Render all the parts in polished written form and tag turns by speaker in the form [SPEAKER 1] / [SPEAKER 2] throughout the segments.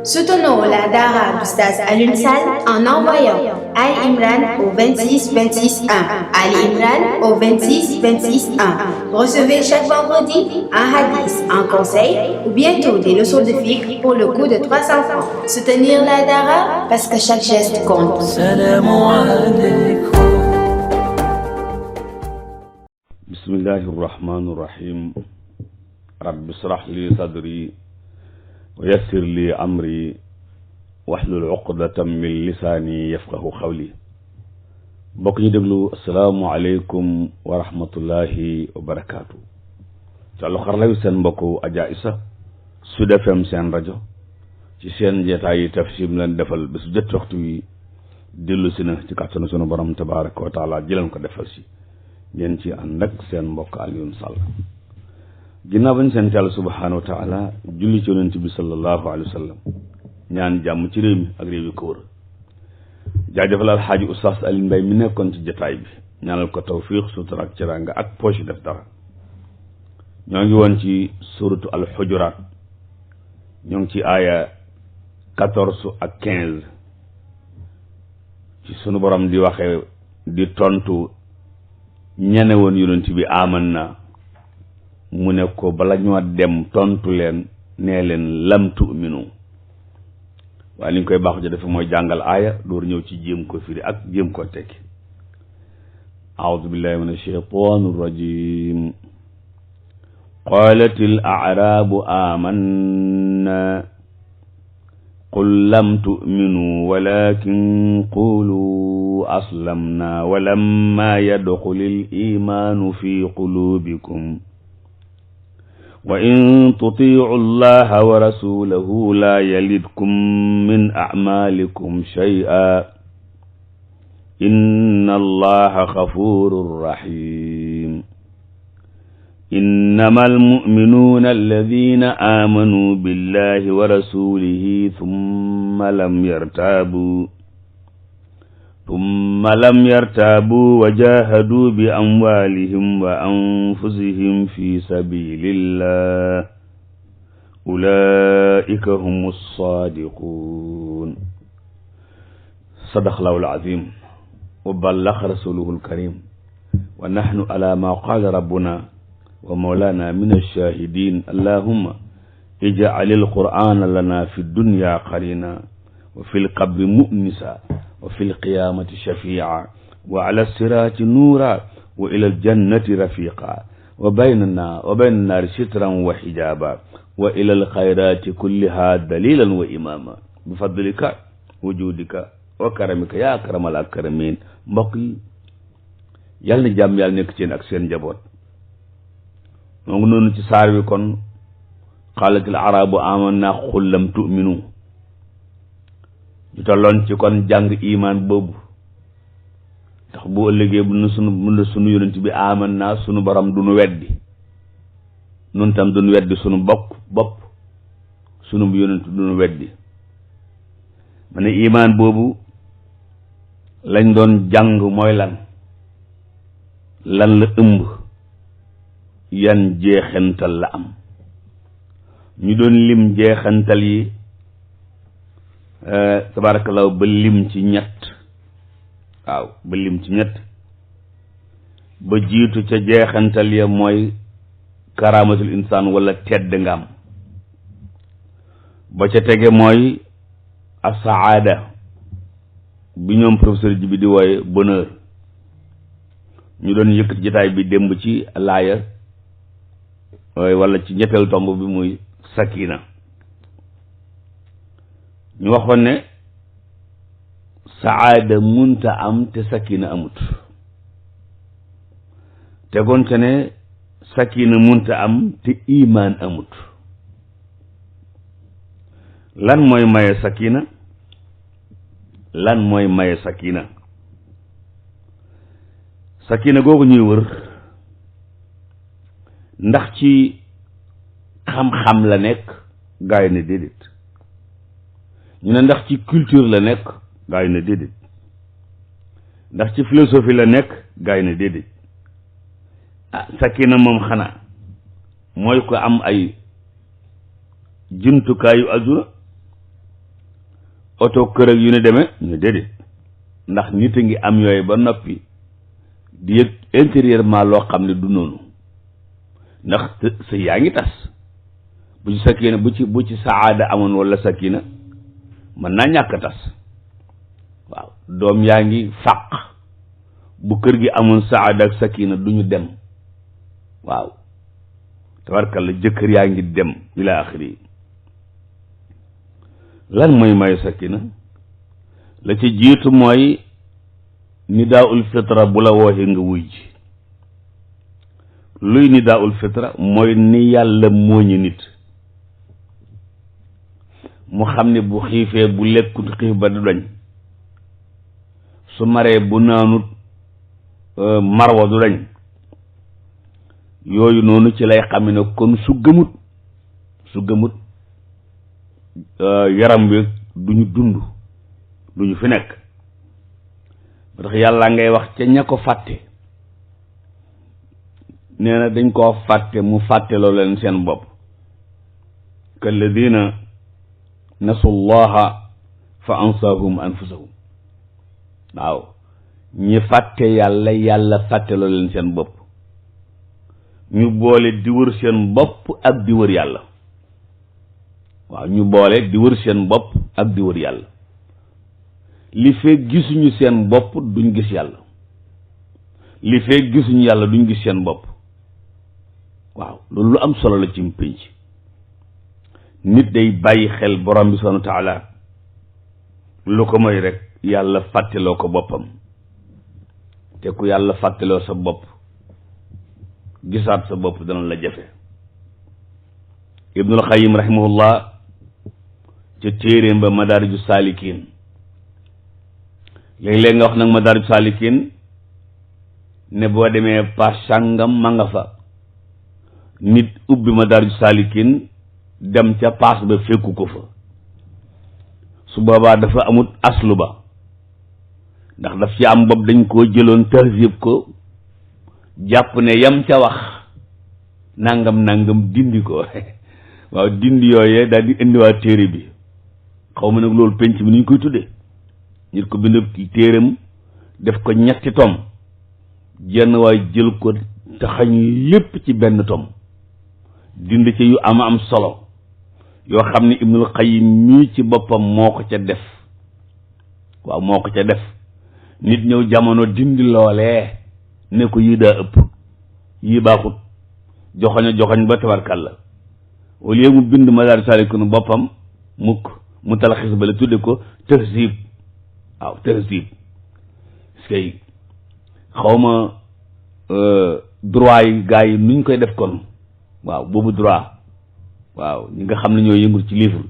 [SPEAKER 1] Soutenons la Dara d'Oustaz Alioune Sall en envoyant Ali Imran au 26 26 1. Ali Imran au 26 26 1. Recevez chaque vendredi un hadith, un conseil ou bientôt des leçons de fiqh pour le coût de 300 francs. Soutenir la Dara parce que chaque geste compte. Salam alaikum.
[SPEAKER 2] Bismillahir Rahmanir Rahim. Rabbi shrah li sadri wa yassir li amri wahlul uqdatan min lisaani yafqahu qawli. mbokk ñu déglu asalaamualeykum wa rahmatullahi wa barakaatu. ca lu xarlayu seen mbokku Adja Issa Sud FM seen rajo ci seen jeetaayi tafsir leen defal bés jot waxtu wi dellu si na ci kàttanu sunu borom tabaraka wa taala jëleen ko defal si ngeen ci ànd ak seen mbokk Alioune Sall. ginnaaw bañ seen Yàlla subhaanahu wa taala julli ci yonent bi sallallahu alayhi wa sallam ñaan jàmm ci réew mi ak réew yi ko wër jaajëfal alxaaji Oustaz Alioune Mbaye mi nekkoon ci jotaay bi ñaanal ko tawfiq sutura ak ciranga ak poche def dara. ñoo ngi woon ci suratu alxujuraat ñoo ngi ci aaya 14 ak 15 ci sunu borom di waxe di tontu ñene woon yonent bi aman na mu ne ko bala ñoo dem tontu leen nee leen lam tu'minu waaye li ñu koy baaxu ja dafa mooy jàngal aaya door ñëw ci jéem ko firi ak jéem ko tekki. a'uudu billahi min ash-shaytaani rajim. qaalatil a'raabu aamanna qul lam tu'minu walakin qulu aslamna walamma yadxulil iimaanu fi quluubikum wa in tutiicu allaha wa rasulahu laa yalidkum min acmaalikum shay'an inna allaha gafuurun rahiim. innama almu'minuuna alladina aamanuu billahi wa rasulihi thumma lam yartaabuu wa jaahaduu bi amwaalihim wa anfusihim fi sabilillah ulaa'ika humu saadiquun. sadaqallaahu al-aziim wa ballaga rasuuluhu al-kariim wa nahnu alaa maa qaala rabbunaa wa mawlaana mina ash-shaahidiin. allaahumma ij'alil qur'aana lanaa fi dunya qariina wa fil qabri mu'nisa wa fil qiyaamati shafii'a wa ala siraati nuura wa ilal jannati rafiiqa wa bayna naari sitran wa hijaaba wa ilal xayraati kullihaa daliilan wa imaama bi fadlika wa juudika wa karamika yaa akramal akramiin. mbokk yi yàlla na jàmm yàlla nekk ci yéen ak seen njaboot. moo ngi noonu ci saar wi kon qaalatil araabu aamannaa qul lam tu'minu ñu tolloon ci kon jàng imaan boobu ndax bu ëllëgee bu nu sunu yonent bi aamannaa sunu borom du nu weddi nun tam du nu weddi sunu bopp sunu yonent du nu weddi. ma ne imaan boobu lañ doon jàng mooy lan la ëmb yan jeexantal la am. ñu doon lim jeexantal yi tabaarakallaahu ba lim ci ñett. waaw ba lim ci ñett ba jiitu ca jeexantal ya mooy karaamatul insaan wala tedd nga am. ba ca tege mooy as-saada bi ñoom professeur ji bi di wooye bonheur. ñu doon yëkkat jotaay bi démb ci laaya wala ci ñetteelu tomb bi muy sakina. ñu waxoon ne saada munta am te sakina amut. tegoon te ne sakina munta am te imaan amut. lan mooy maye sakina? lan mooy maye sakina? sakina googu ñuy wër ndax ci xam-xam la nekk gaa yi ne déedéet. ñu ne ndax ci culture la nekk gaa yi ne déedéet. ndax ci philosophie la nekk gaa yi ne déedéet. ah sakina moom xanaa mooy ko am ay jumtukaayu àdduna oto kër ak yu ne demee ñu déedéet ndax nit a ngi am yooyu ba noppi di yëg intérieurement loo xam ne du noonu ndax sa yaa ngi tas bu ci sakina bu ci saada amoon wala sakina mën naa ñàkk tas waaw doom yaa ngi fàq bu kër gi amoon saada ak sakina du ñu dem waaw tabarkalla jëkkër yaa ngi dem ila axiri lan mooy mayu sakina la ci jiitu mooy nidaa'ul fitra bu la wooxee nga wuy ji luy nidaa'ul fitra mooy ni yàlla mooñu nit mu xam ne bu xiifee bu lekkut xiif ba du dañ su maree bu naanut marwa du dañ yooyu noonu ci lay xam ne kon su gëmut yaram wi duñu dund duñu fi nekk ba tax yàlla ngay wax ca ña ko fàtte nee na dañ koo fàtte mu fàtteloo leen seen bopp kalladina nasu llaha fa ansaahum anfusahum waaw ñi fàtte yàlla yàlla fàtteloo leen seen bopp ñu boole di wër seen bopp ak di wër yàlla waaw ñu boole di wër seen bopp ak di wër yàlla li fekk gisuñu seen bopp duñ gis yàlla li fekk gisuñu yàlla duñ gis seen bopp waaw loolu lu am solo la ci pénc nit day bàyyi xel borom bi subhanahu wa taala lu ko mooy rek yàlla fàtteloo ko boppam te ku yàlla fàtteloo sa bopp gisaat sa bopp dana la jafe ibnul xayim rahimahullah ca téeréem ba madaariju saalikiin léeg-léeg nga wax nag madaariju saalikiin ne boo demee paas sàngam ma nga fa nit ubbi madaariju saalikiin dem ca paas ba fekku ko fa su boobaa dafa amut aslu ba ndax daf ci am bopp dañ koo jëloon tahzib ko jàpp ne yam ca wax nangam dindi ko waaw dindi yooyee daal di indiwaat téere bi xaw ma nag loolu penc bi ni ñu koy tuddee nit ko bind téeram def ko ñetti tom jenn waay jël ko taxañ lépp ci benn tom dindi ci yu am solo yoo xam ne Ibnul Qayyim mii ci boppam moo ko ca def waaw moo ko ca def nit ñëw jamono dindi loolee ne ko yii daa ëpp yii baaxut joxoñ ba tabarkàlla au lieu mu bind Madaarij Saalikiin boppam mu talaxis ba la tudde ko tahzib waaw tahzib skay xawma droit yi gars yi nuñ koy def kon waaw boobu droit waaw ñi nga xam ne ñoo yëngu ci livre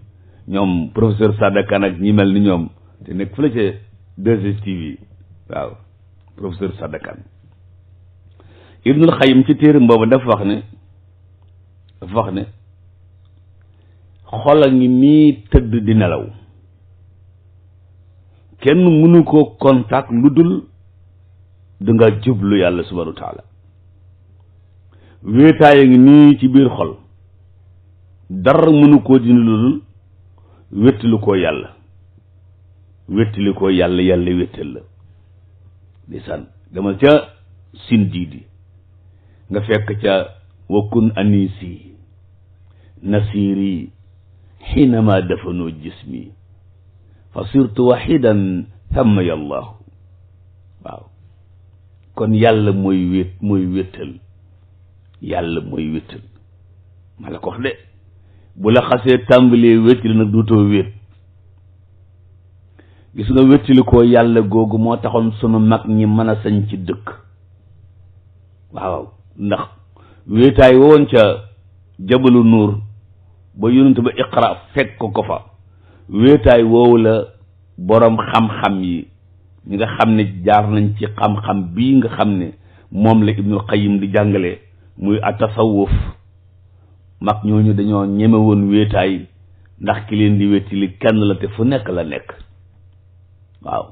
[SPEAKER 2] ñoom professeur Sadakan ak ñi mel ni ñoom te nekk fële ca 2STV waaw professeur Sadakan Ibnul Xayyim ci téeram boobu dafa wax ne xol a ngi nii tëdd di nelaw kenn mënu ko contact lu dul danga jublu yàlla subhanahu wa taala wéetaay a ngi nii ci biir xol dara mënu koo dindi lu dul wéttalu koo yàlla yàlla wéttal la di san demal ca sin diidi nga fekk ca wakun anisi nasiri xiinama dafanoo jismi fa sirtu waxidan thamma yallahu waaw kon yàlla mooy wéttal yàlla mooy wéttal ma la ko wax de bu la xasee tàmbalee wéttali nag duutoo wét gis nga wéttali ko yàlla googu moo taxoon sunu mag ñi mën a sañ ci dëkk waaw ndax wéetaay woon ca jabalu nuur ba yonent ba iqra fekk ko fa wéetaay woowu la boroom xam-xam yi ñi nga xam ne jaar nañ ci xam-xam bii nga xam ne moom la Ibnul Qayyim di jàngale muy atasawuf mag ñooñu dañoo ñeme woon wéetaay ndax ki leen di wéttali kenn la te fu nekk la nekk waaw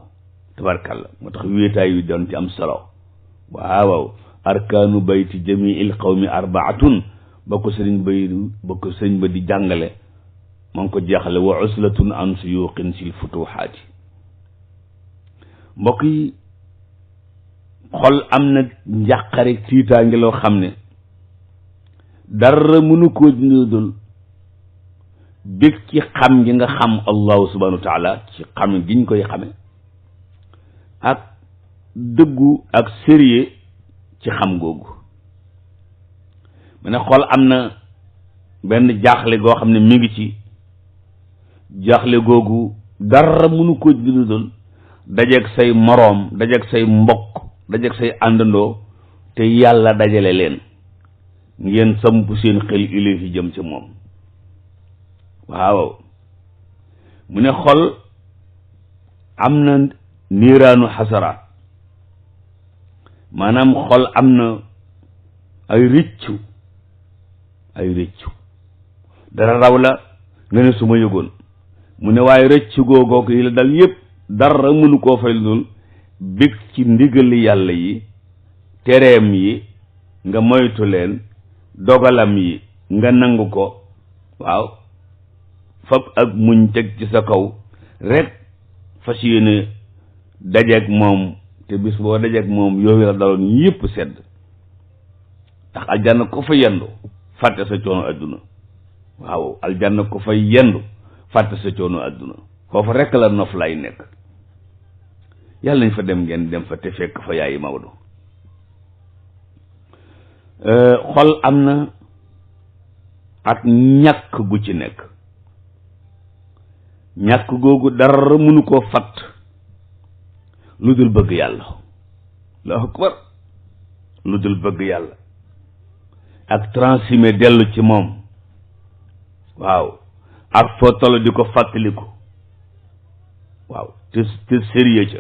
[SPEAKER 2] tabarkalla moo tax wéetaay yu doon ci am solo waaw arkaanu bayti jamiil qawmi arbaatun ba ko sëriñ ba di jàngale maa ngi ko jeexale wa uslatun an suyuqin sil futuhaati. mbokk yi, xol am na njàqare tiitaange loo xam ne dara mënu koo dindul bég ci xam gi nga xam allahu subhanahu wa taala, ci xam gi ñu koy xame, ak dëggu ak sérieux ci xam googu. mu ne xol am na benn jaaxle goo xam ne mi ngi ci jaaxle googu dara mënu ko dindul dajeeg say moroom, dajeeg say mbokk, dajeeg say àndandoo te yàlla dajale leen ngeen samp seen xel ilayhi jëm ci moom. waaw mu ne xol am na niiraanu xasaraat, maanaam xol am na ay rëccu, dara raw la nga ne su ma yëgoon. mu ne waaye rëccu googoo yi la dal yépp dara mënu koo fay dul bég ci ndigali yàlla yi, tereem yi nga moytu leen, dogalam yi nga nangu ko. waaw fab ak muñ teg ci sa kaw rek fas yéene dajeeg moom, te bis boo dajeeg moom yooyu la daloon yépp sedd. ndax aljanna ko fa yendu fàtte sa coono adduna. waaw aljanna ko fa yendu fàtte sa coono adduna, foofu rek la nof lay nekk. yàlla nañ fa dem, ngeen dem fa te fekk fa yaayi Maodo. xol am na ak ñàkk gu ci nekk. ñàkk googu dara mënu koo fatt lu dul bëgg yàlla. Allahu akbar. lu dul bëgg yàlla ak transime dellu ci moom. waaw ak foo toll di ko fàttaliku. waaw te sérieux ca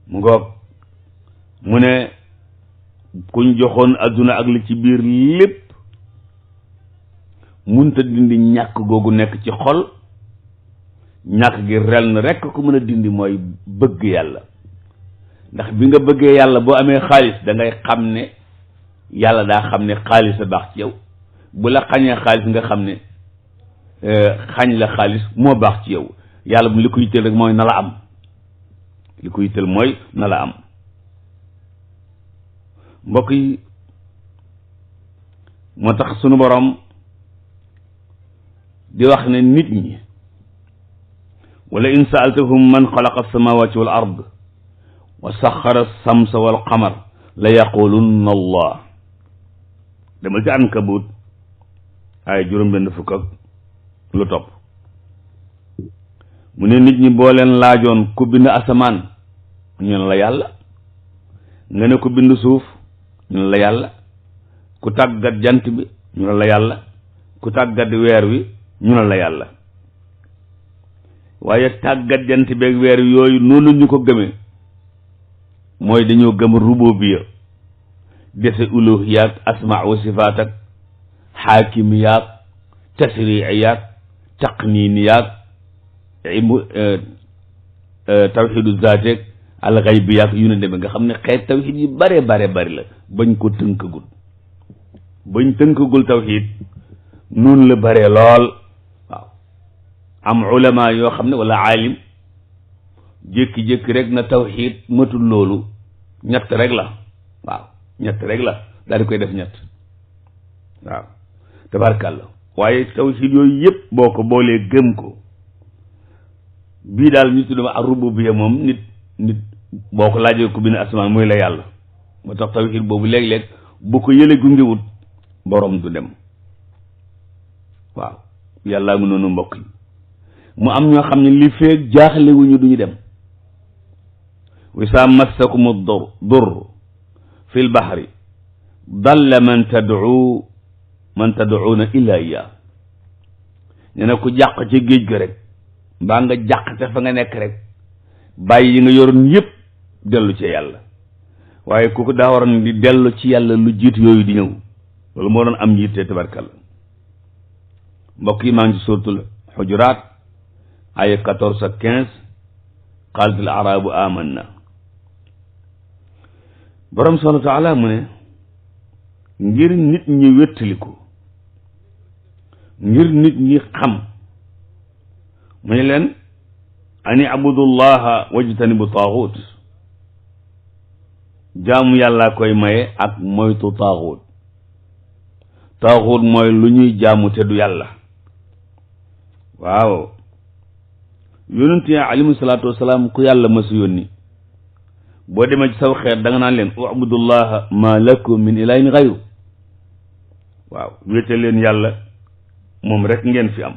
[SPEAKER 2] mu ngoog. mu ne kuñ joxoon adduna ak li ci biir lépp munta dindi ñàkk googu nekk ci xol. ñàkk gi ren rekk ku mën a dindi mooy bëgg yàlla. ndax bi nga bëggee yàlla boo amee xaalis da ngay xam ne yàlla daa xam ne xaalis a baax ci yow. bu la xañee xaalis nga xam ne xañ la xaalis moo baax ci yow. yàlla bu li ko yitteel rek mooy na la am. li ko yitteel mooy na la am. mbokk yi, moo tax sunu borom di wax ne nit ñi wala in saaltahum man xalaqa alsamawati wal ard wa saxara alsamsa wal qamar la yaqulunna allah. demal ci Ankabut ay juróom-benn fukk ak lu topp. mu ne nit ñi boo leen laajoon ku bind asamaan ñu ne la yàlla, nga ne ku bind suuf ñu ne la yàlla, ku tàggat jant bi ñu ne la yàlla, ku tàggat weer wi ñu ne la yàlla. waaye tàggat jant beeg weer wi yooyu noonu ñu ko gëmee mooy dañoo gëm rububiyya, dese uluhiyaat, asmaa wa sifaat ak xaakimiyaat, tasriiyaat, taqniiniyaat, tawxiidu zaateeg alxaybiyaat yu ne demee nga xam ne xeet tawxiid yi bare bari la bañ ko tënkagul. bañ tënkagul tawxiid noonu la bare lool. waaw am ulama yoo xam ne wala aalim jékki-jékki rek na tawxiid matul loolu, ñett rek la. waaw ñett rek la daal di koy def ñett. waaw tabarkàlla. waaye tawxiid yooyu yëpp boo ko boolee gëm ko, bii daal ñu tuddee ak rububiyya moom nit boo ko laajee ko bind asamaan muy la yàlla. moo tax tawxiid boobu léeg-léeg bu ko yële gungewut borom du dem. waaw yàllaa ngi noonu mbokk yi. mu am ñoo xam ne li feeg jaaxle wuñu duñu dem. wa saa massakumu dur fi lbahri dalla man tad'uuna illa iyaa. nee na ku jàq ca géej ga rek mbaa nga jàq te fa nga nekk rek bàyyi yi nga yoroon yépp dellu ci yàlla. waaye kooku daa waroon di dellu ci yàlla lu jiitu yooyu di ñëw. loolu moo doon am yitte tabarkalla. mbokk yi maa ngi ci suuratul Xujuraat aya 14 ak 15. qaalatil a'raabu aamanna. borom subhaanahu wa taala mu ne ngir nit ñi wéttaliku ngir nit ñi xam mu ne leen ani abudullaha wajtanibu taaxut jaamu yàlla koy maye ak moytu taaxut taaxut mooy lu ñuy jaamu te du yàlla waaw yonent yi alayhi salaatu wasalaam ku yàlla masu yónni boo demee ci saw xeet da nga naan leen ubudullaha ma lakum min ilahin xayru waaw wéetal leen yàlla moom rek ngeen fi am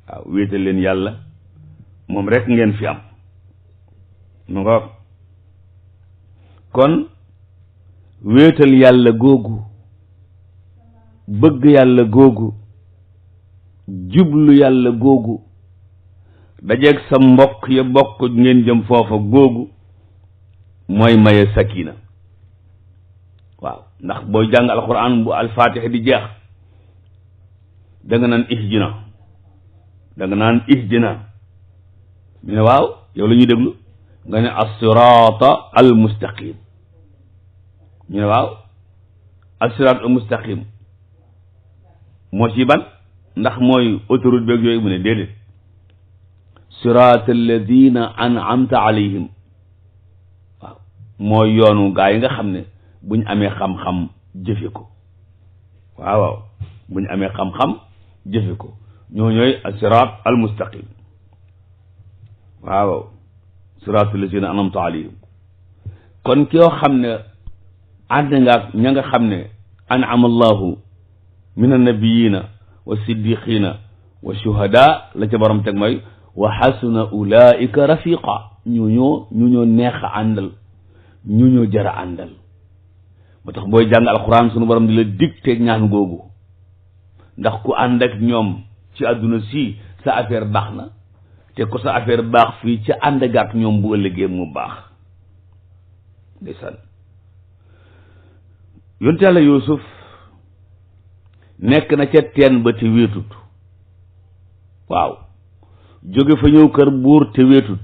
[SPEAKER 2] waaw wéetal leen yàlla moom rek ngeen fi am mu nga kon wéetal yàlla googu bëgg yàlla googu jublu yàlla googu dajeeg sa mbokk ya bokk ngeen jëm foofa googu mooy maye sakina waaw ndax booy jàng alquran bu alfatiha di jeex da nga naan ihdina ñu ne waaw yow la ñuy déglu nga ne as-sirata al-mustaqim ñu ne waaw as-sirat al-mustaqim moo ci ban ndax mooy autoroute beeg yooyu mu ne déedéet sirat alladina an'amta alayhim waaw mooy yoonu gaa yi nga xam ne buñ amee xam-xam jëfe ko waaw buñ amee xam-xam jëfe ko ñooy as-sirat al-mustaqim waaw siraatal lazina an'amta alayhim kon koo xam ne ànd nga ak ña nga xam ne an'ama allahu min annabiyina wa siddiqina wa shuhada la ca borom teg mooy wa xasuna ulaika rafiqa ñu ñoo neex a àndal ñu ñoo jara àndal moo tax booy jàng alquran sunu borom di la digte ñaan googu ndax ku ànd ak ñoom ci àdduna si sa affaire baax na te ko sa affaire baax fii ci ànd ak ñoom bu ëllëgee mu baax ndeysaan yonte yàlla Yuusuf nekk na ca teen ba te wéetut waaw jóge fa ñëw kër buur te wéetut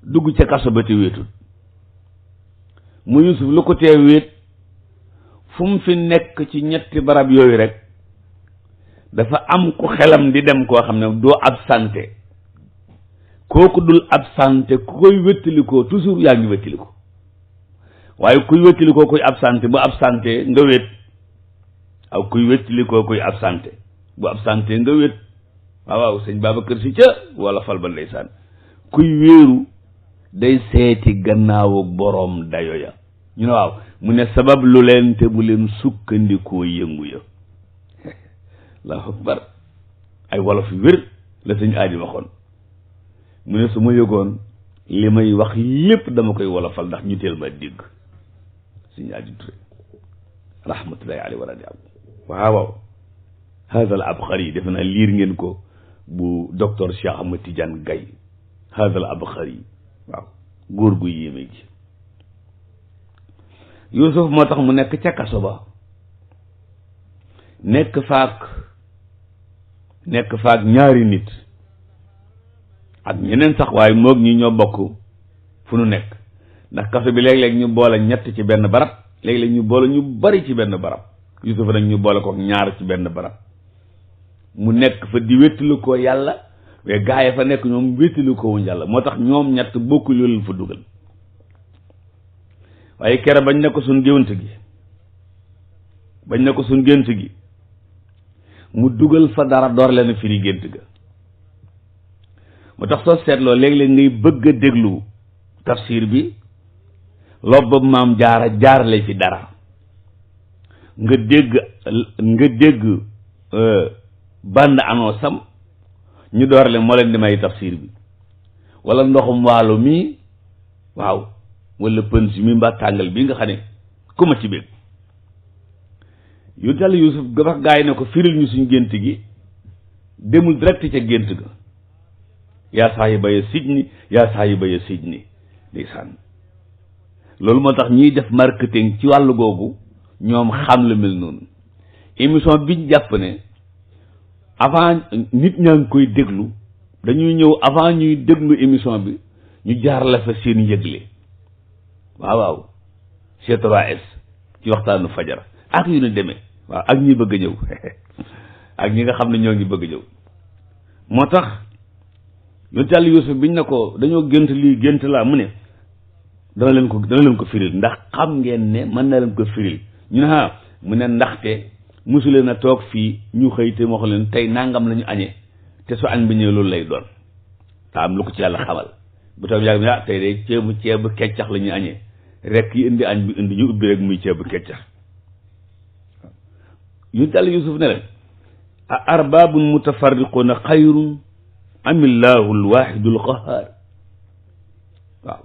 [SPEAKER 2] dugg ca kaso ba te wéetut mu Yuusuf lu ko tee wéet fu mu fi nekk ci ñetti barab yooyu rek dafa am ku xelam di dem koo xam ne doo absenté kooku dul absenté ku koy wéttalikoo toujours yaa ngi wéttaliko waaye kuy wéttalikoo kuy absenté bu absenté nga wét aw kuy wéttalikoo kuy absenté bu absenté nga wét waaw sëñ Babacar Si ca wala fal ba ndeysaan kuy wéeru day seeti gannaawu boroom dayo ya ñu ne waaw mu ne sabab lu leen te bu leen sukkandikoo yëngu ya allahu akbar ay wolof yu wér la sëñ aadi waxoon mu ne su ma yëgoon li may wax lépp dama koy wolofal ndax ñu teel ma dégg sëñ aadi Touré rahmatullahi alayhi wa radiallahu waaw hada al abxari defe naa liir ngeen ko bu docteur Cheikh Ahmad Tidiane Gaye hada al abxari waaw góor gu yéeme gi Yuusuf moo tax mu nekk ca kaso ba nekk faak ñaari nit ak ñeneen sax waaye moog ñi ñoo bokk fu nu nekk ndax kaso bi léeg-léeg ñu boole ñett ci benn barab léeg-léeg ñu boole ñu bari ci benn barab Yuusuf nag ñu boole ko ñaar ci benn barab mu nekk fa di wéttalu ko yàlla mais gaa yi fa nekk ñoom wéttalu ko wuñ yàlla moo tax ñoom ñett bokku lu leen fa dugal waaye kere bañ ne ko suñ gént gi mu dugal fa dara door leen firi gént ga moo tax soo seetloo léeg-léeg ngay bëgg a déglu tafsir bi lobbam maam jaarale fi dara nga dégg bande annonce am ñu door leen moo leen di may tafsir bi wala ndoxum waalo mi waaw wala pëns mi mbaa tàngal bi nga xam ne ku ma ci bég yu tàll Yuusuf gabax gaay ne ko firil ñu suñ gént gi demul direct ca gént ga yaa saahiba ya sijni ndeysaan loolu moo tax ñiy def marketing ci wàllu googu ñoom xam la mel noonu émission biñ jàpp ne avant nit ñaa ngi koy déglu dañuy ñëw avant ñuy déglu émission bi ñu jaar la fa seen yëgle waaw C3S ci waxtaanu fajar ak yu ne demee waaw ak ñi bëgg a ñëw ak ñi nga xam ne ñoo ngi bëgg ñëw. moo tax yonent Yàlla Yuusuf biñ ne ko dañoo gént lii gént laa mu ne dana leen ko firil ndax xam ngeen ne mën na leen ko firil ñu ne mu ne ndaxte mosu leen a toog fii ñu xëy te wax leen tey nangam la ñu añee te su añ bi ñëw loolu lay doon te am lu ko ci yàlla xamal bu taw yàgg ne tey de ceebu keccax la ñuy añee rek yi indi añ bi indi ñu ubbi rek muy ceebu keccax yonent Yàlla Yuusuf ne leen a arbaabun mutafarriquuna xayrun amillahu alwaahidul qahhaar waaw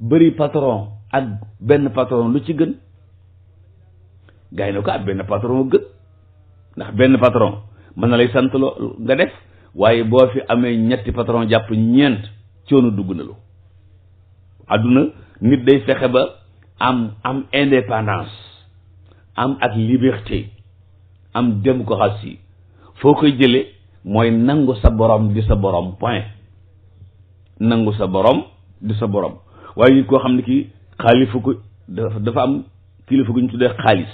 [SPEAKER 2] bëri patron ak benn patron lu ci gën gars yi ne ko ak benn patron gën ndax benn patron mën na lay sant loo nga def waaye boo fi amee ñetti patron jàpp ñeent coono dugg na lu àdduna nit day fexe ba am indépendance am ak liberté am démocratie foo koy jële mooy nangu sa borom di sa borom point nangu sa borom di sa borom waaye nit koo xam ne kii xaalifa ko dafa am kilifa gu ñu tuddee xaalis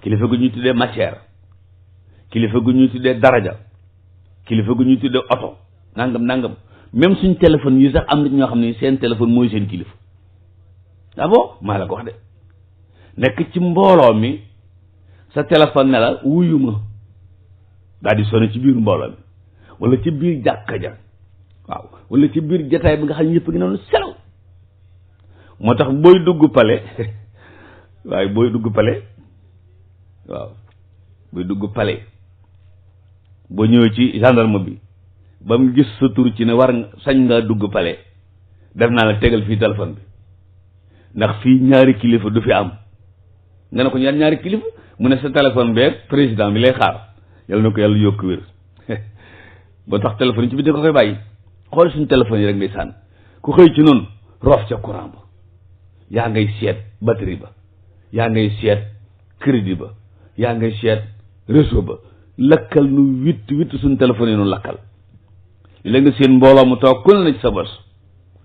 [SPEAKER 2] kilifa gu ñuy tuddee matière kilifa gu ñuy tuddee daraja kilifa gu ñuy tuddee oto nangam même suñ téléphone yi sax am na ñoo xam ne seen téléphone mooy seen kilifa ah bon maa la ko wax de nekk ci mbooloo mi sa téléphone ne la wuyu ma daal di sonné ci biir mbooloo mi wala ci biir jàkka ja waaw wala ci biir jataay bi nga xam ne ñëpp ngi noonu selaw moo tax booy dugg pale waaye booy dugg pale waaw booy dugg pale boo ñëwee ci gendarme bi ba mu gis sa tur ci ne war sañ ngaa dugg pale def naa la tegal fii téléphone bi ndax fii ñaari kilifa du fi am nga ne ko ñaari kilifa mu ne sa téléphone beeg président bi lay xaar yàlla na ko yàlla yokk wér boo tax téléphone yi ci biir da ko koy bàyyi xool suñu téléphone yi rek ngay sànn ku xëy ci noonu roof ca courant ba yaa ngay seet batterie ba yaa ngay seet crédit ba yaa ngay seet réseau ba lakkal nu witt suñu téléphone yi nu lakkal li la nga seen mbooloo mu toog ku ne na ci sa bos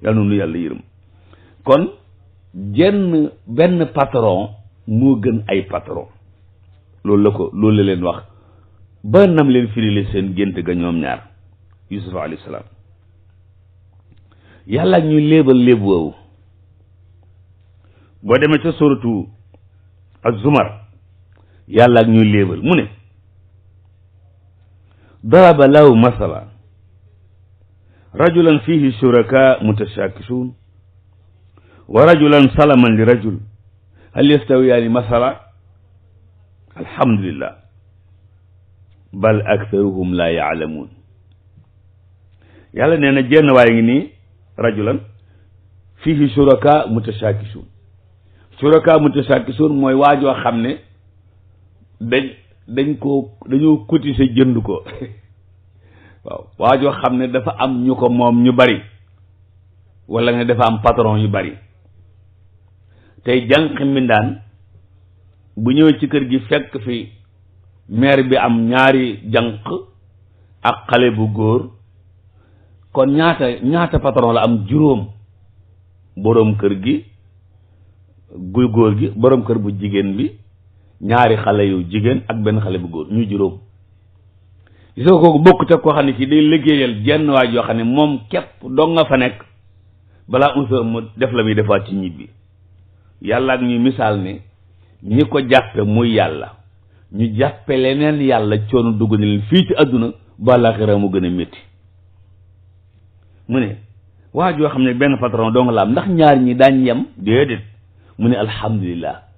[SPEAKER 2] yàlla nu yàlla yërëm kon benn patron moo gën ay patron loolu la leen wax ba nam leen firile seen gént ga ñoom ñaar Yusuf alayhi salaam yàlla ñuy léeb woowu boo demee ca suratu az-Zumar yàlla ak ñuy léebal mu ne daraba lahu masala rajulan fihi shuraka mutashakishun wa rajulan salaman li rajul hal yastawiyaani masala alhamdulillah bal aktharuhum la yaalamuun yàlla nee na jenn waaye ngi nii rajulan fihi shuraka mutashakishun mooy waajoo xam ne dañoo cotiser jënd ko waaw waajoo xam ne dafa am ñu ko moom ñu bari wala nga dafa am patron yu bari tey jànq mbindaan bu ñëwee ci kër gi fekk fi maire bi am ñaari jànq ak xale bu góor kon ñaata patron la am juróom boroom kër gi gu góor gi boroom kër bu jigéen bi ñaari xale yu jigéen ak benn xale bu góor ñu juróom gisoo kooku bokk te koo xam ne ci day liggéeyal jenn waay yoo xam ne moom képp dong nga fa nekk balaa unsur mu def la muy defaat ci ñibbi yàlla ak ñuy misaal ne ñi ko jàppe muy yàlla ñu jàppe leneen yàlla coono dugg na leen fii ci àdduna ba laaxira mu gën a métti mu ne waa joo xam ne benn patron dong la am ndax ñaar ñi daañ yem déedéet mu ne alhamdulillah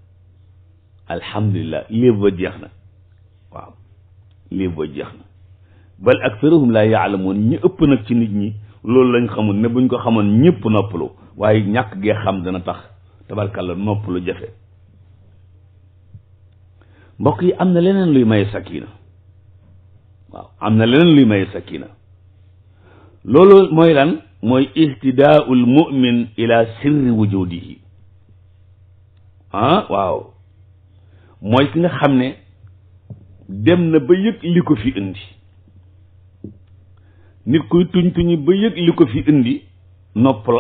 [SPEAKER 2] léeb ba jeex na waaw léeb ba jeex na bal aktharuhum la yaalamuun ñi ëpp nag ci nit ñi loolu lañ xamul ne buñ ko xamoon ñëpp noppalu waaye ñàkk gee xam dana tax tabarkalla noppalu jafe mbokk yi am na leneen luy maye sakina waaw am na leneen luy maye sakina loolu mooy lan mooy ihtidaa'ul mu'min ila sirri wujudihi waaw mooy ki nga xam ne dem na ba yëg li ko fi indi nit kuy tuñ ba yëg li ko fi indi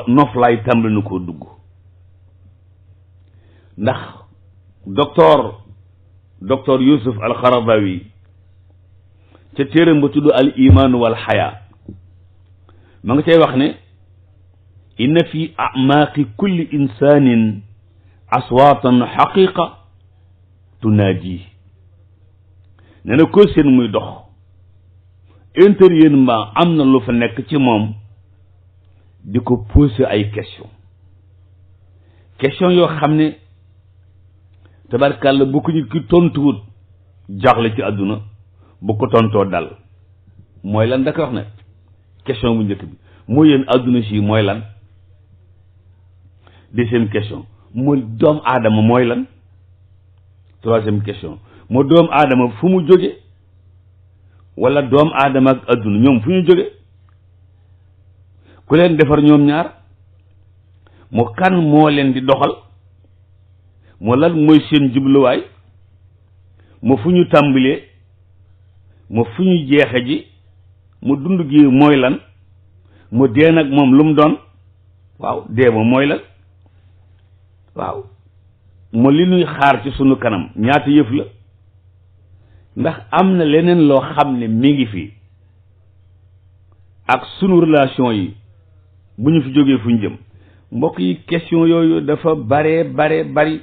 [SPEAKER 2] noflaay tàmbali na koo dugg ndax docteur Yusuf al-Qaradawi ca téeram ba tudd al iman wal xayaa ma nga cay wax ne inna fi amaaqi kulli insanin aswaatan xaqiqa tunaaji nee na ko seen muy dox intérieurement am na lu fa nekk ci moom di ko poser ay question yoo xam ne tabarkàlla bu ko nit ki tontuwut jaaxle ci àdduna bu ko tontoo dal mooy lan da koy wax ne question bu njëkk bi mooy yéen àdduna si mooy lan deuxième question mooy doomu aadama mooy lan troisième question moo doomu aadama fu mu jóge wala doomu aadama ak àdduna ñoom fu ñu jóge ku leen defar ñoom ñaar moo kan moo leen di doxal moo lan mooy seen jubluwaay moo fu ñu tàmbalee moo fu ñu jeexe ji mu dund gi mooy lan mu dee nag moom lu mu doon waaw dee ma mooy lan waaw moo li ñuy xaar ci sunu kanam ñaata yëf la ndax am na leneen loo xam ne mi ngi fi ak sunu relation yi bu ñu fi jógee fu ñu jëm mbokk yi question yooyu dafa bari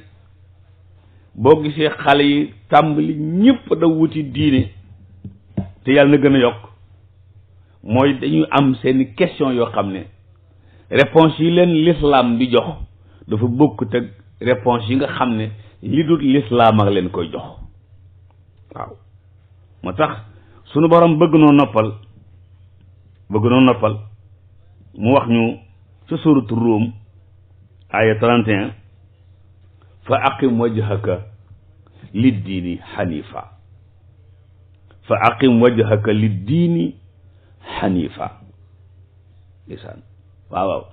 [SPEAKER 2] boo gisee xale yi tàmbali ñëpp da wuti diine te yàlla na gën a yokk mooy dañuy am seeni question yoo xam ne réponse yi leen l'islam di jox dafa bokkut ak réponse yi nga xam ne li dul l'islam ak leen koy jox waaw moo tax sunu borom bëgg noo noppal mu wax ñu ca suuratu Ruum aya 31 fa aqim wajhaka liddiini xanifa lisaan waaw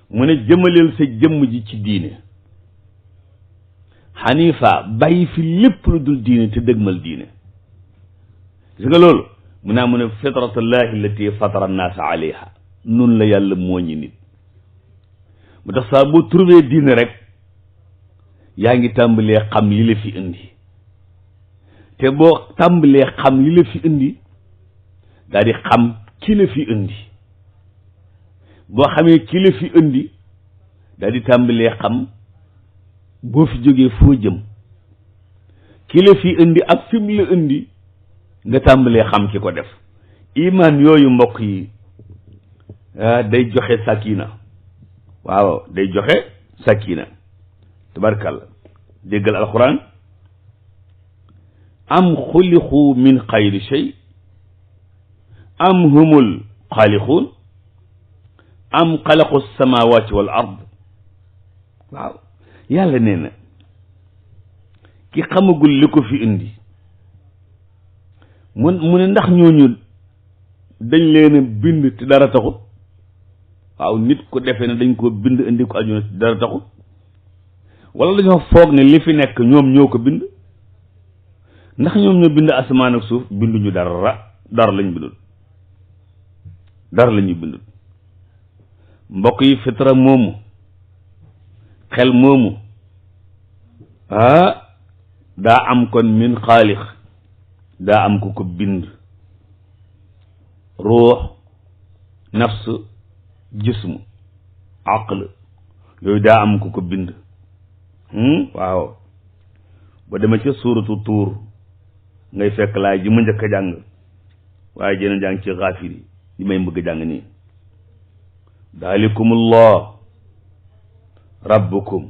[SPEAKER 2] mu ne jëmaleel sa jëmm ji ci diine xanifa bàyyi fi lépp lu dul diine te dëgmal diine gis nga loolu mu naa mu ne fitratallahi allati fatara annaasa alayha nun la yàlla moo ñi nit mu tax saa boo trouvé diine rek yaa ngi tàmbalee xam li la fi indi te boo tàmbalee xam li la fi indi daal di xam ki la fi indi boo xamee ki la fi indi daal di tàmbalee xam boo fi jógee foo jëm ki la fi indi ak fi mu la indi nga tàmbalee xam ki ko def iman yooyu mbokk yi day joxe sakina waaw day joxe sakina tabarkàlla déggal alquran am xuliqu min xayri shay am humul xaaliquun am xalaqu samawati wal ard waaw yàlla nee na ki xamagul li ko fi indi mu ne ndax ñooñu dañ leen a bind te dara taxut waaw nit ko defee ne dañ ko bind indi ko àdduna te dara taxut wala dañoo foog ne li fi nekk ñoom ñoo ko bind ndax ñoom ñoo bind asamaan ak suuf binduñu dara lañ bindul dara la ñu bindul mbokk yi fitra moomu xel moomu daa am kon min xaalix daa am ku ko bind ruux nafs jism aql yooyu daa am ku ko bind waaw ba dema ca suuratu tuur ngay fekk laay ji ma njëkk a jàng waaye jëna jàng ci Gaafir yi li may bëgg a jàng nii daalikumullah rabbukum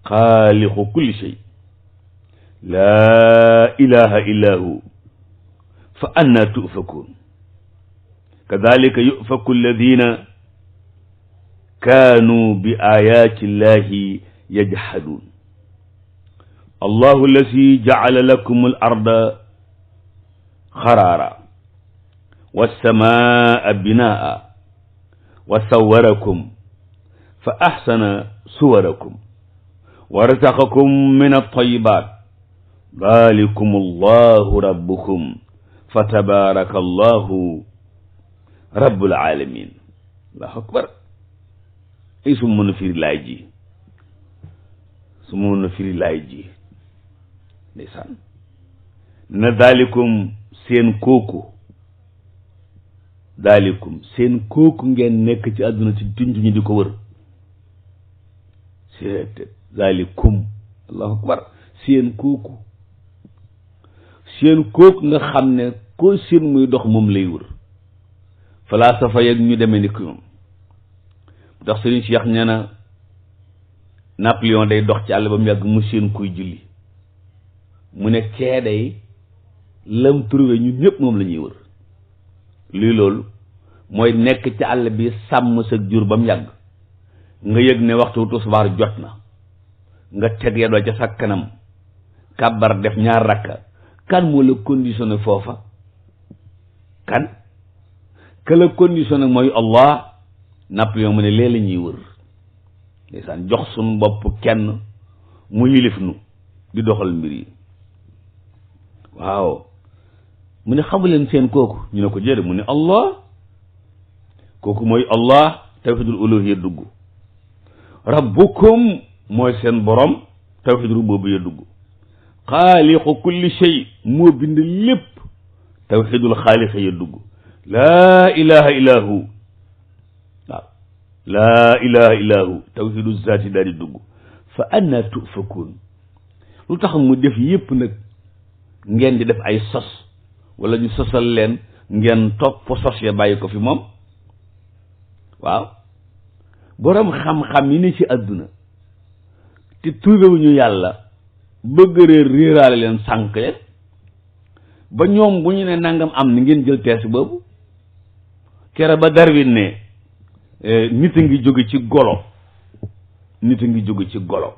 [SPEAKER 2] xaaliqu kulli shay laa ilaha illa hu fa anna tu'fakun kadhalika yu'faku alladhina kaanu bi ayati llahi yajhadun allahu alladi ja'ala lakum al-arda xaraara was-samaa binaa wa sawwarakum fa ahsana suwarakum wa razaqakum min at-tayyibaat dhalikum allahu rabbukum fa tabaraka allahu rabbul alamin allahu akbar ay su mën a firi laay ji su mën a firi laay ji ndeysaan na daalikum seen kooku ngeen nekk ci àdduna ci junj ñi di ko wër daalikum allahu akbar seen kooku nga xam ne koo seen muy dox moom lay wër falaasafa yeeg ñu demee ni ki moom ndax Sëriñ Cheikh nee na Napoléon day dox ci àll ba mu yàgg mu seen kuy julli mu ne kee day lam trouvé ñun ñëpp moom la ñuy wër lii loolu mooy nekk ci àll bi sàmm sa jur ba mu yàgg nga yëg ne waxtu tisbaar jot na nga teg ya doo ca sa kanam kàbbar def ñaar rakka kan moo la conditionné foofa kan ka la conditionné mooy Allah Napoléon mu ne lee la ñuy wër ndeysaan jox suñ bopp kenn mu yilif nu di doxal mbir yi waaw mu ne xamu leen seen kooku ñu ne ko jëre mu ne Allah kooku mooy Allah tawhidul uluhiyya dugg rabbukum mooy seen borom tawhidul rububiyya dugg xaaliqu kulli shay moo bind lépp tawhidul xaaliqiyya dugg laa ilaha illa hu waaw laa ilaha illa hu tawhidu zaati daal di dugg fa anna tufakuun lu tax mu def yépp nag ngeen di def ay sos wala ñu sosal leen ngeen topp fa sos ya bàyyi ko fi moom waaw boroom xam-xam yi ne ci àdduna te tuubewuñu yàlla bëgg réeraale leen sànq leen ba ñoom bu ñu ne nangam am ni ngeen jël tees boobu kere ba Darwin ne nit a ngi jóge ci golo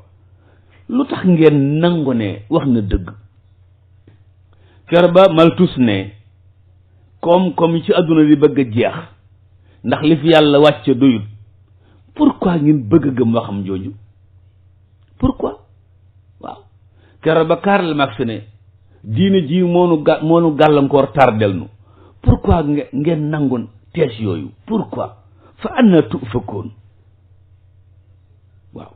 [SPEAKER 2] lu tax ngeen nangu ne wax na dëgg kere ba Malthus ne koom-koom yi ci àdduna di bëgg a jeex ndax li fi yàlla wàcce doyut pourquoi ngeen bëgg a gëm waxam jooju pourquoi waaw kere ba Karl Marx ne diine ji moonu gàllankoor tardel nu pourquoi ngeen nangoon tees yooyu pourquoi fa anna tufakoon waaw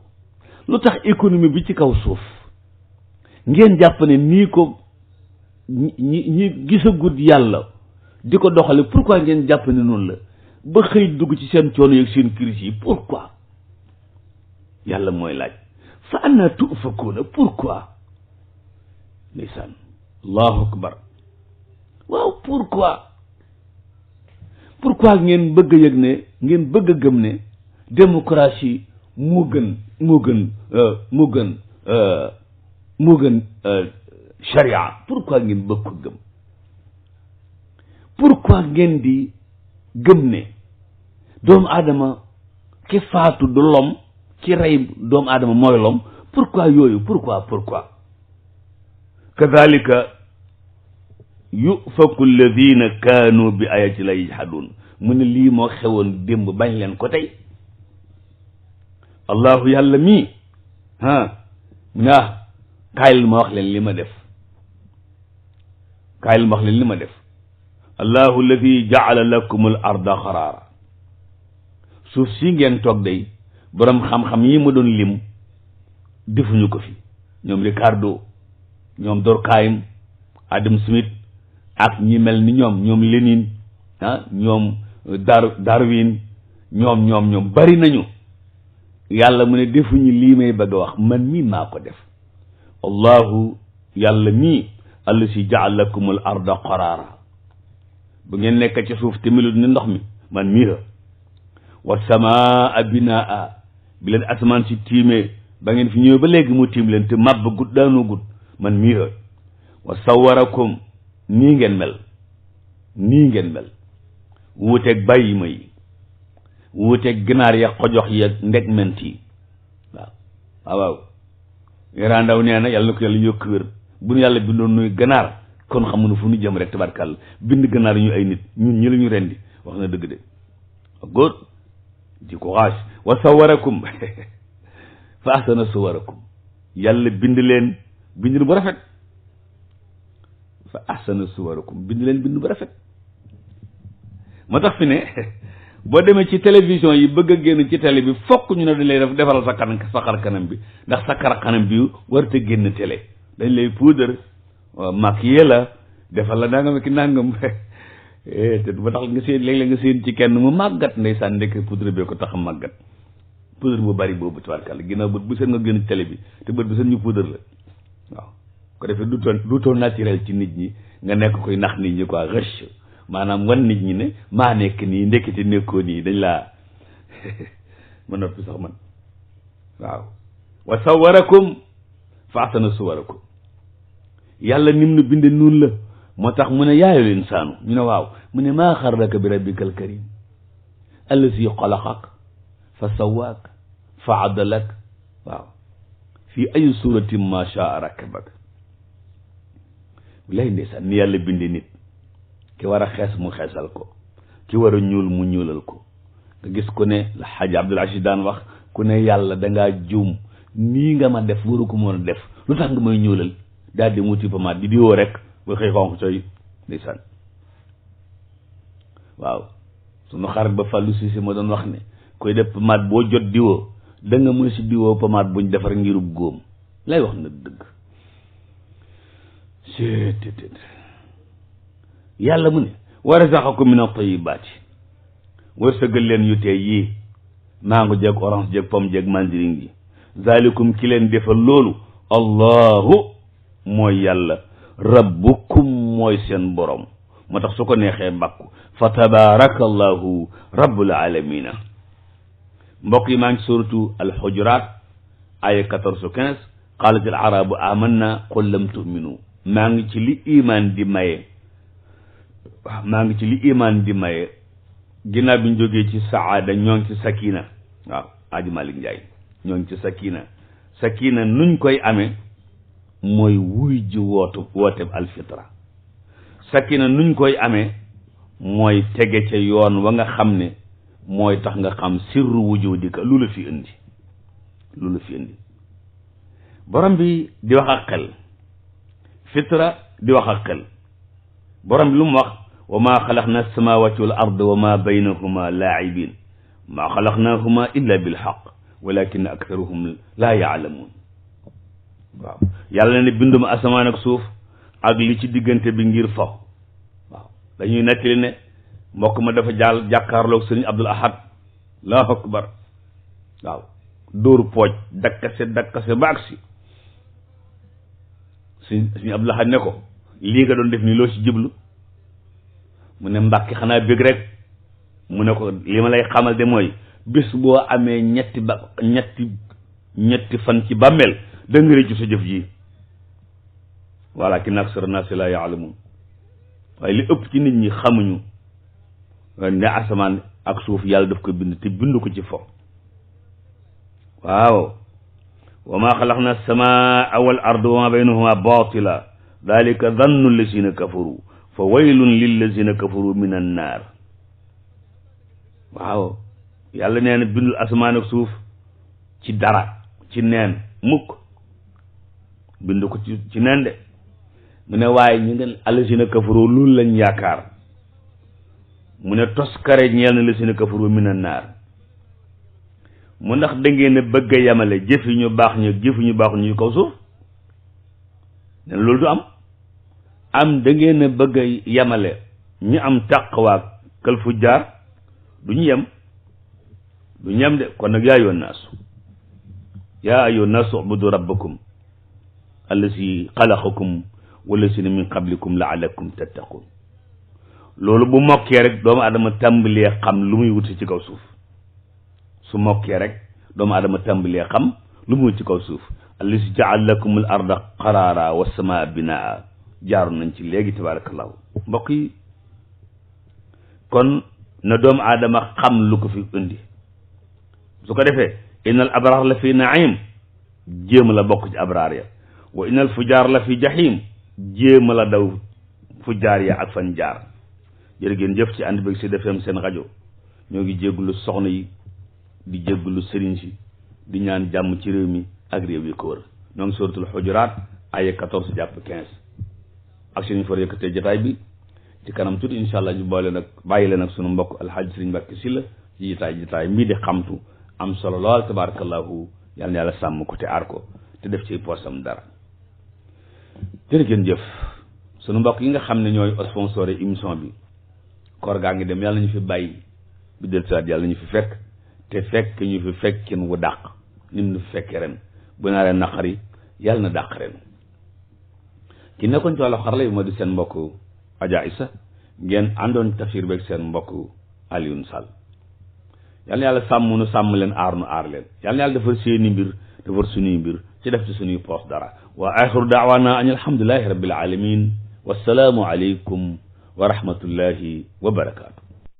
[SPEAKER 2] lu tax économie bi ci kaw suuf ngeen jàpp ne nii ko ñi gisagut yàlla di ko doxale pourquoi ngeen jàpp ne noonu la ba xëy dugg ci seen coono yeeg seen crise yi pourquoi yàlla mooy laaj fa anna tufakoona pourquoi ndeysaan allahu akbar waaw pourquoi ngeen bëgg a yëg ne ngeen bëgg a gëm ne démocratie moo gën charia pourquoi ngeen bëgg ko gëm pourquoi ngeen di gëm ne doomu aadama ki faatu du lom ki rey doomu aadama mooy lom pourquoi yooyu pourquoi kadhalika yufaku alladina kaanu bi ayati la yajhadun mu ne lii moo xewoon démb bañ leen ko tey allahu yàlla mii mu ne kaayil ma wax leen li ma def allahu alladi jaala lakum al arda xaraara suuf si ngeen toog day boroom xam-xam yi ma doon lim defuñu ko fi ñoom Ricardo ñoom Durkheim Adam Smith ak ñi mel ni ñoom Lénine ñoom Darwin ñoom bari nañu yàlla mu ne defuñu lii may bëgg a wax man mii maa ko def allahu yàlla mii allasi jaal lakum al arda qaraara bu ngeen nekk ci suuf te melut ni ndox mi man mii la wa samaa binaa bi leen asamaan si tiimee ba ngeen fi ñëwee ba léegi mu tiim leen te màbb gut daanoo gut man mii la wa sawarakum nii ngeen mel wuuteeg bàyyi ma yi wuuteeg ginaar ya xojox ya ndegment yi waaw Iran Ndaw nee na yàlla na ko yàlla yokk wér bu nu yàlla bindoon nuy ganaar kon xamuñu fu nu jëm rek tabarkàlla bind ganaar ñu ay nit ñun ñi la ñu rendi wax na dëgg de góor di ko xaas wa sawarakum fa ahsana suwarakum yàlla bind leen bind bu rafet fa ahsana suwarakum bind leen bind bu rafet moo tax fi ne boo demee ci télévision yi bëgg a génn ci télé bi fokk ñu ne dañ lay defaral sa xar kanam bi ndax sa xar kanam bi warut a génn télé dañ lay puudar maquillé la defal la nangam ki nangam te ba tax nga seen léeg-léeg nga seen ci kenn mu màggat ndeysaan ndekk poudre bee ko tax a màggat poudre bu bari boobu tubaarkàlla ginnaaw bët bu seen nga gën télé bi te bët bu seen ñu poudre la waaw ko defee duutoo naturel ci nit ñi nga nekk koy nax nit ñi quoi rëcc maanaam wan nit ñi ne maa nekk nii ndekkite nekkoo nii dañ laa ma noppi sax man waaw wa sawarakum fa ahsana suwarakum yàlla nim nu binde nuun la moo tax mu ne yaayul insaanu ñu ne waaw mu ne maa xarraka bi rabbikal karim allazi xalaqak fa sawaak fa adalak waaw fii ay suratin ma shaa rakkabak lay ndeysaan ni yàlla binde nit ki war a xees mu xeesal ko ki war a ñuul mu ñuulal ko nga gis ku ne la xaaji Abdul Aziz daan wax ku ne yàlla dangaa juum nii nga ma def waru ko mën a def lu tax nga may ñuulal daal di muti pamaat di diwoo rek ba xëy xonq coy ndeysaan waaw sunu xarit ba Fallou Cissé ma doon wax ne koy def pamaat boo jot diwoo da nga mën si diwoo pamaat buñ defar ngirub góom lay wax na dëgg seetéet yàlla mu ne wa razaqakum min at-tayyibaati wërsëgal leen yu tey yii mango jeeg orange jeeg pomme jeeg mandarin gi zalikum ki leen defal loolu allahu mooy yàlla rabbukum mooy seen borom moo tax su ko neexee bàkku fa tabarakallahu rabbul alamina mbokk yi maa ngi suratu alxujuraat aya 14-15 qalat al arabu amanna qul lam tuminu maa ngi ci li iman di maye waaw maa ngi ci li iman di maye ginnaaw bi ñu jógee ci saada ñoo ngi ci sakina waaw Aji Malik Njaay ñoo ngi ci sakina nuñ koy amee mooy wuy ji woote alfitra sakina nuñ koy amee mooy tege ca yoon wa nga xam ne mooy tax nga xam sirru wujudika lu la fi indi borom bi di wax ak xel fitra di wax ak xel borom bi lu mu wax wa maa xalaqna as-samawati wal arda wa ma baynahuma laa'ibin maa xalaqnahuma illa bil haqq walakin aktharuhum laa ya'lamun waaw yàlla ne binduma asamaan ak suuf ak li ci diggante bi ngir fo waaw dañuy nettali ne mbokk ma dafa jàkkaarloog sëriñ Abdul Ahad allahu akbar waaw dóoru pooj dakkase ba agsi sëriñ Abdul Ahad ne ko lii nga doon def nii loo ci jublu mu ne mbàkki xanaa bég rek mu ne ko li ma lay xamal de mooy bés boo amee ñetti fan ci bàmmeel da nga rëccu sa jëf ji walaakinna aksara naasi laa ya'lamuun waaye li ëpp ci nit ñi xamuñu ne asamaan ak suuf yàlla daf ko bind te bind ko ci fo waaw wa maa xalaqna as-samaa wal arda wa maa baynahuma baatila dalika dannu allazina kafaru fa waylun lillazina kafaru min an naar waaw yàlla nee na bindul asamaan ak suuf ci dara ci neen mukk bind ko ci neen de mu ne waaye ñu ngeen allazina kafaru loolu lañ yaakaar mu ne toskare ñeel na allazina kafaru min an naar mu ndax da ngeen a bëgg a yamale jëf yi ñu baax ñu jëf yi ñu baax ñu kaw suuf ne loolu du am da ngeen a bëgg a yamale ñu am taqwa kal fujjaar duñu yem de kon nag yaa ayyuhan naasu ubudu rabbakum allazi xalaqakum wallazina min qablikum la'allakum tattaqun loolu bu mokkee rek doomu adama tàmbalee xam lu muy wuti ci kaw suuf su mokkee rek doomu adama tàmbalee xam lu muy wuti ci kaw suuf allazi ja'ala lakumul arda qaraara was samaa binaa jaaru nañ ci léegi tabarakallahu mbokk yi kon na doomu aadama xam lu ko fi indi su ko defee innal abraar la fi naim jéem la bokk ci abraar ya wa innal fujaar la fi jahim jéem la daw fujaar ya ak fan jaar jërë ngeen jëf ci ànd beeg Sud FM seen rajo ñoo ngi jégglu soxna yi di jégglu sëriñ si di ñaan jàmm ci réew mi ak réew yi ko wër ñoo ngi suratul xujuraat aya 14 jàpp 15 ak suñu fa yëkkatee jotaay bi ci kanam tuuti incha allah ñu boole nag bàyyi leen ak sunu mbokk alxaaji sëriñ Mbàkke Sylla ci jotaay mbii di xamtu am solo lool tabarakallahu yàlla na yàlla sàmm ko te aar ko te def ci poosam dara jërë ngeen jëf sunu mbokk yi nga xam ne ñooy sponsoré émission bi koor gaa ngi dem yàlla ñu fi bàyyi bi del saat yàlla ñu fi fekk te fekk ñu fi fekkin wu dàq nim nu fi fekkee ren bu naa leen naqari yàlla na dàq ren ki nekkoon ci wàllu xarala bi ma di seen mbokk Adja Issa ngeen àndoon tafsir beeg seen mbokk Alioune Sall yal na yàlla sàmm nu sàmm leen aar nu aar leen yal na yàlla defar seeni mbir defar suñuy mbir ci def ci suñuy poos dara wa axiru daawaana an alhamdulillahi rabbil alamin wassalaamu aleykum wa rahmatullahi wa barakaatu